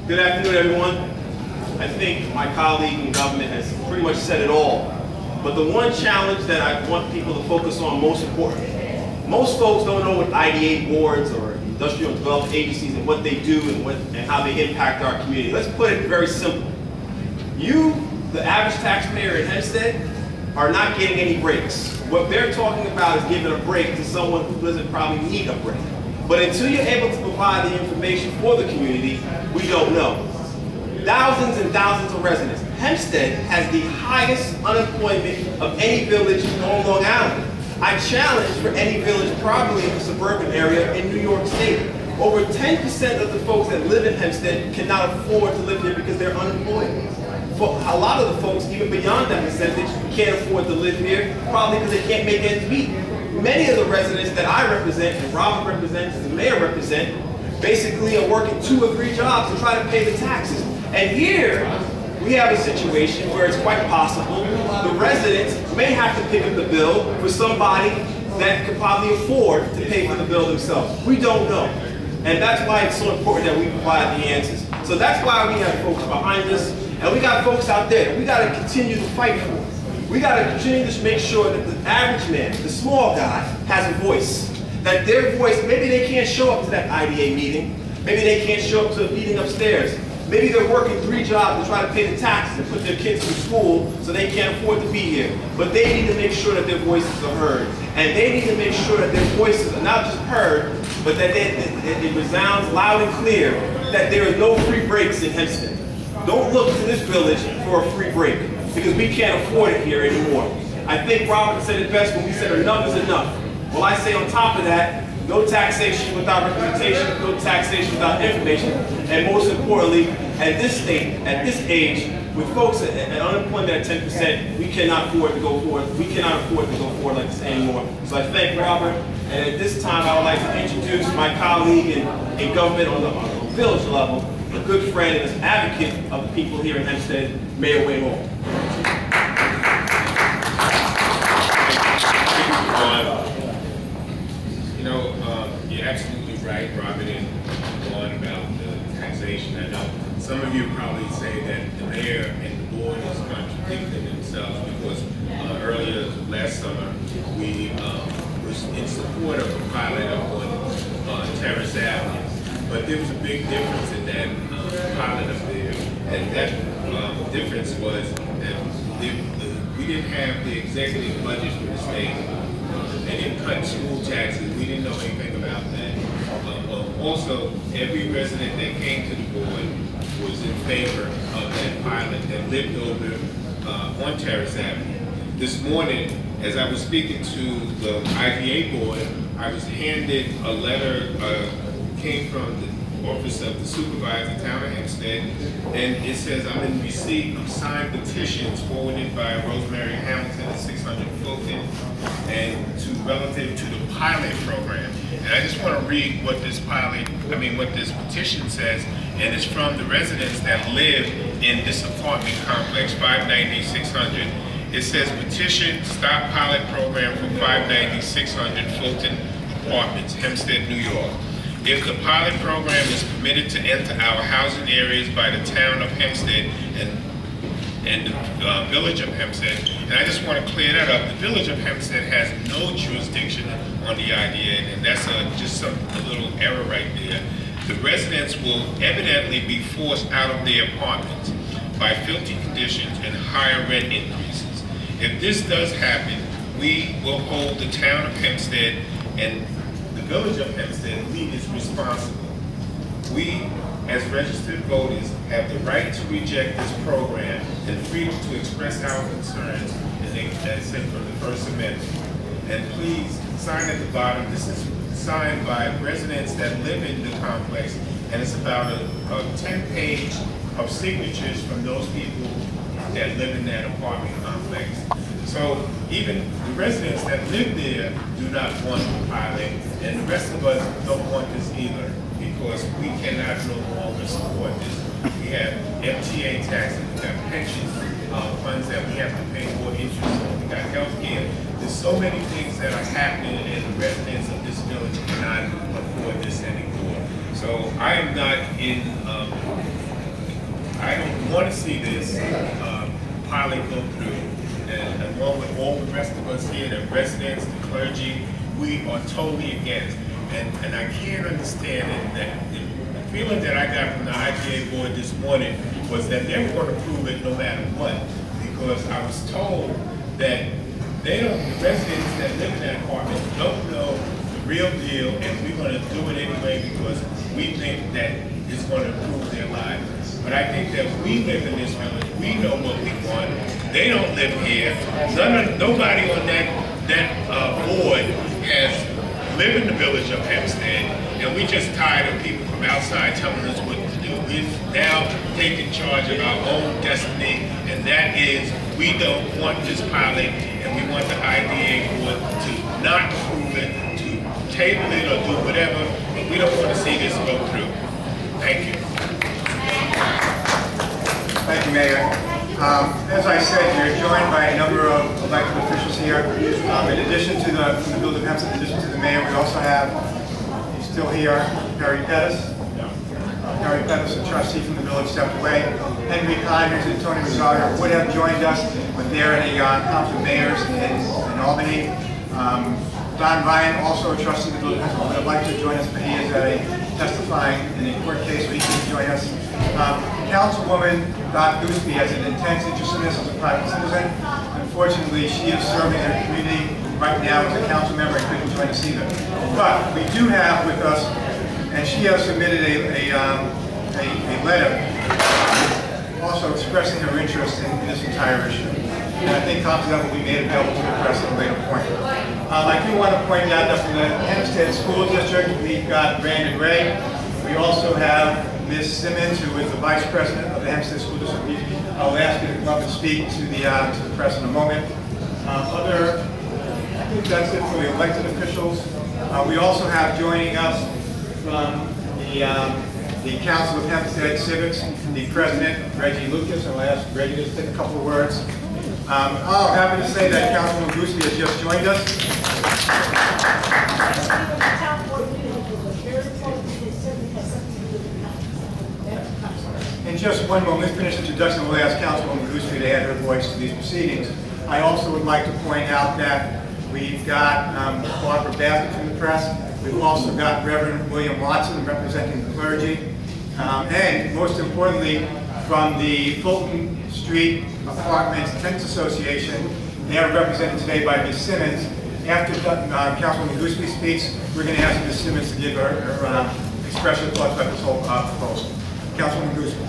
Good afternoon, everyone. I think my colleague in government has pretty much said it all. But the one challenge that I want people to focus on most important, most folks don't know what IDA boards or industrial development agencies and what they do and how they impact our community. Let's put it very simple. You, the average taxpayer in Hempstead, are not getting any breaks. What they're talking about is giving a break to someone who doesn't probably need a break. But until you're able to provide the information for the community, we don't know. Thousands and thousands of residents. Hempstead has the highest unemployment of any village on Long Island. I challenge for any village, probably in the suburban area in New York State. Over 10% of the folks that live in Hempstead cannot afford to live here because they're unemployed. For a lot of the folks, even beyond that percentage, can't afford to live here, probably because they can't make ends meet. Many of the residents that I represent, and Robert represents, and the mayor represent, basically are working 2 or 3 jobs to try to pay the taxes. And here, we have a situation where it's quite possible the residents may have to pick up the bill for somebody that could probably afford to pay for the bill themselves. We don't know. And that's why it's so important that we provide the answers. So that's why we have folks behind us, and we got folks out there. We got to continue to fight for it. We got to continue to make sure that the average man, the small guy, has a voice. That their voice, maybe they can't show up to that IDA meeting. Maybe they can't show up to a meeting upstairs. Maybe they're working 3 jobs to try to pay the taxes and put their kids through school so they can't afford to be here. But they need to make sure that their voices are heard. And they need to make sure that their voices are not just heard, but that it resounds loud and clear that there are no free breaks in Hempstead. Don't look to this village for a free break, because we can't afford it here anymore. I think Robert said it best when we said enough is enough. Well, I say on top of that, no taxation without representation, no taxation without information, and most importantly, at this state, at this age, with folks at unemployment at 10%, we cannot afford to go forward. We cannot afford to go forward like this anymore. So I thank Robert, and at this time I would like to introduce my colleague in government on the village level, a good friend and an advocate of the people here in Hempstead, Mayor Wayne Hall. You're absolutely right, Robert, and on about the taxation. I know some of you probably say that the mayor and the board is contradicting themselves because earlier last summer we was in support of a pilot up on Terrace Avenue, but there was a big difference in that pilot up there, and that difference was that we didn't have the executive budget for the state. They didn't cut school taxes. We didn't know anything about that. Also, every resident that came to the board was in favor of that pilot that lived over on Terrace Avenue. This morning, as I was speaking to the IDA board, I was handed a letter, came from the Office of the Supervisor, Town of Hempstead, and it says I'm in receipt of signed petitions forwarded by Rosemary Hamilton at 600 Fulton, and relative to the pilot program. And I just want to read what this petition says, and it's from the residents that live in this apartment complex, 590 600. It says, petition stop pilot program for 590 600 Fulton Apartments, Hempstead, New York. If the pilot program is permitted to enter our housing areas by the town of Hempstead and the village of Hempstead, and I just want to clear that up, the village of Hempstead has no jurisdiction on the IDA, and that's just a little error right there. The residents will evidently be forced out of their apartments by filthy conditions and higher rent increases. If this does happen, we will hold the town of Hempstead and the village of Hempstead is responsible. We, as registered voters, have the right to reject this program and freedom to express our concerns, as said from the First Amendment. And please sign at the bottom. This is signed by residents that live in the complex, and it's about a 10-page of signatures from those people that live in that apartment complex. So even the residents that live there do not want the pilot, and the rest of us don't want this either, because we cannot no longer support this. We have MTA taxes, we got pension funds that we have to pay more interest on, we got health care. There's so many things that are happening, and the residents of this village cannot afford this anymore. So I am not in want to see this pilot go through, and along with all the rest of us here, the residents, the clergy, we are totally against. And I can't understand it, that the feeling that I got from the IGA board this morning was that they were going to prove it no matter what, because I was told that the residents that live in that apartment don't know the real deal, and we're going to do it anyway because we think that it's going to improve their lives. But I think that we live in this village, we know what we want. They don't live here. Nobody on that board has lived in the village of Hempstead, and we just tired of people from outside telling us what to do. We're now taking charge of our own destiny, and that is we don't want this pilot, and we want the IDA board to not approve it, to table it or do whatever, but we don't want to see this go through. Thank you. Thank you, Mayor. As I said, you're joined by a number of elected officials here. In addition to from the Village of Hempstead, in addition to the mayor, we also have, he's still here, Harry Pettis. Harry Pettis, a trustee from the village, stepped away. Henry Connors and Tony Rosario would have joined us, but they're at a conference of mayors in Albany. Don Ryan, also a trustee of the Village of Hempstead, would have liked to join us, but he is testifying in a court case, so he can join us. Councilwoman Dot Gooseby has an intense interest in this as a private citizen. Unfortunately, she is serving her community right now as a council member and couldn't join us either. But we do have with us, and she has submitted a letter also expressing her interest in this entire issue. And I think copies of it will be made available to the press at a later point. I do want to point out that from the Hempstead School District, we've got Brandon Ray. We also have Ms. Simmons, who is the Vice President of the Hempstead School District. I'll ask you to come up and speak to the press in a moment. I think that's it for the elected officials. We also have joining us from the Council of Hempstead Civics, the President, Reggie Lucas. I'll ask Reggie to say a couple of words. I'm happy to say that Councilman Gooseby has just joined us. In just one moment, let's finish the introduction. We'll ask Councilwoman Gooseby to add her voice to these proceedings. I also would like to point out that we've got Barbara Bassett from the press. We've also got Reverend William Watson representing the clergy. And most importantly, from the Fulton Street Apartments Tenants Association, they are represented today by Ms. Simmons. After Councilwoman Gooseby speaks, we're going to ask Ms. Simmons to give her express her thoughts about this whole proposal. Councilwoman Gooseby.